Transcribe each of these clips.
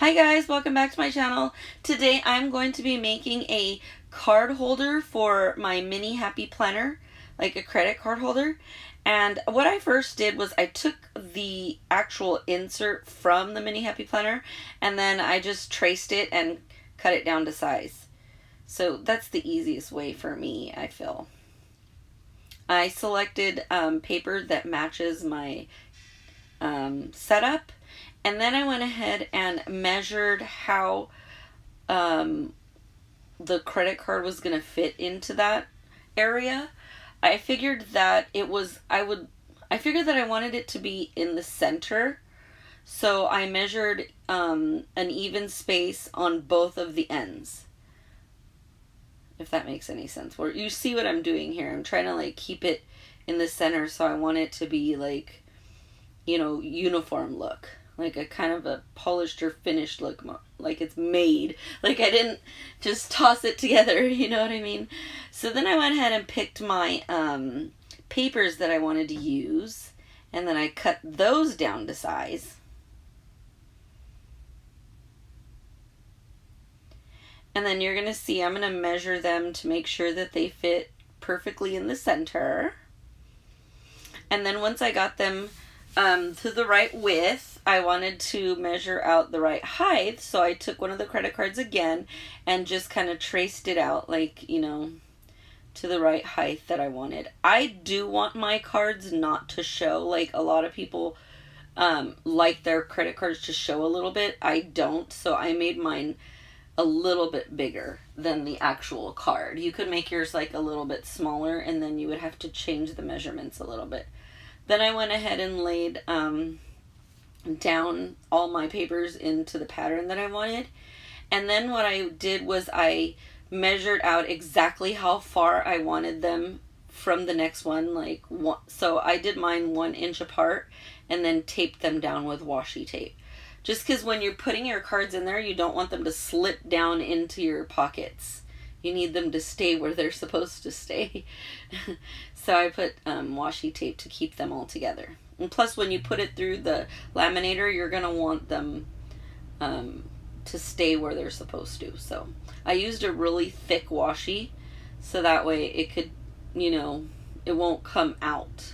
Hi guys, welcome back to my channel. Today I'm going to be making a card holder for my mini happy planner, like a credit card holder. And what I first did was I took the actual insert from the mini happy planner and then I just traced it and cut it down to size. So that's the easiest way for me, I feel. I selected paper that matches my setup. And then I went ahead and measured how the credit card was going to fit into that area. I figured that I figured that I wanted it to be in the center. So I measured an even space on both of the ends. If that makes any sense. Where you see what I'm doing here. I'm trying to like keep it in the center, so I want it to be like, you know, uniform look. Like a kind of a polished or finished look, like it's made. Like I didn't just toss it together, you know what I mean? So then I went ahead and picked my papers that I wanted to use, and then I cut those down to size. And then you're going to see I'm going to measure them to make sure that they fit perfectly in the center. And then once I got them to the right width, I wanted to measure out the right height, so I took one of the credit cards again and just kind of traced it out, like, you know, to the right height that I wanted. I do want my cards not to show, like a lot of people like their credit cards to show a little bit. I don't, so I made mine a little bit bigger than the actual card. You could make yours like a little bit smaller, and then you would have to change the measurements a little bit. Then I went ahead and laid down all my papers into the pattern that I wanted. And then what I did was I measured out exactly how far I wanted them from the next one. So I did mine 1 inch apart and then taped them down with washi tape. Just because when you're putting your cards in there, you don't want them to slip down into your pockets. You need them to stay where they're supposed to stay. So I put washi tape to keep them all together. And plus, when you put it through the laminator, you're going to want them to stay where they're supposed to. So I used a really thick washi, so that way it could, you know, it won't come out.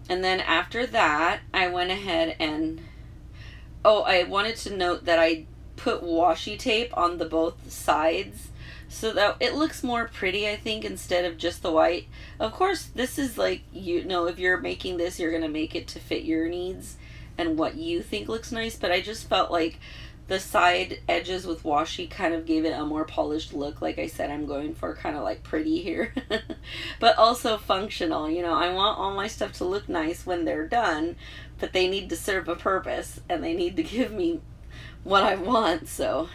And then after that, I went ahead and, I wanted to note that I put washi tape on the both sides so that it looks more pretty, I think, instead of just the white. Of course, this is like, you know, if you're making this, you're going to make it to fit your needs and what you think looks nice, but I just felt like the side edges with washi kind of gave it a more polished look. Like I said, I'm going for kind of like pretty here, but also functional. You know, I want all my stuff to look nice when they're done, but they need to serve a purpose and they need to give me what I want. So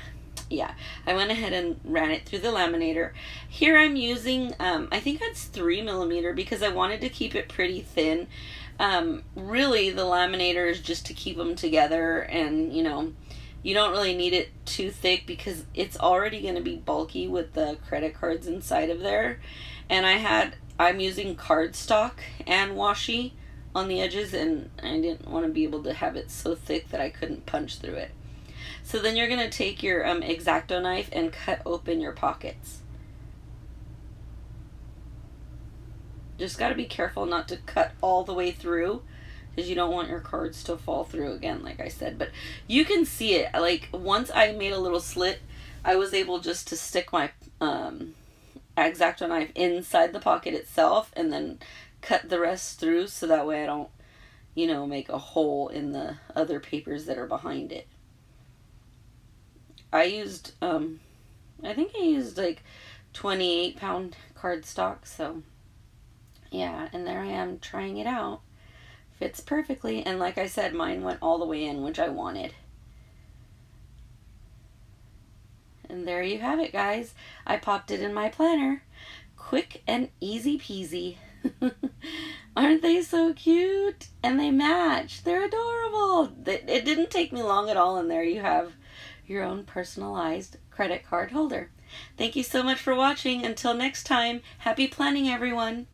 yeah, I went ahead and ran it through the laminator. Here I'm using, I think that's 3mm because I wanted to keep it pretty thin. Really, the laminator is just to keep them together, and you know, you don't really need it too thick because it's already going to be bulky with the credit cards inside of there. And I'm using cardstock and washi on the edges, and I didn't want to be able to have it so thick that I couldn't punch through it. So then you're going to take your X-Acto knife and cut open your pockets. Just got to be careful not to cut all the way through, because you don't want your cards to fall through again, like I said. But you can see it. Like, once I made a little slit, I was able just to stick my X-Acto knife inside the pocket itself and then cut the rest through, so that way I don't, you know, make a hole in the other papers that are behind it. I used, I think I used like 28-pound cardstock, so yeah, and there I am trying it out. Fits perfectly, and like I said, mine went all the way in, which I wanted. And there you have it, guys. I popped it in my planner. Quick and easy peasy. Aren't they so cute? And they match. They're adorable. It didn't take me long at all, and there you have your own personalized credit card holder. Thank you so much for watching. Until next time, happy planning, everyone.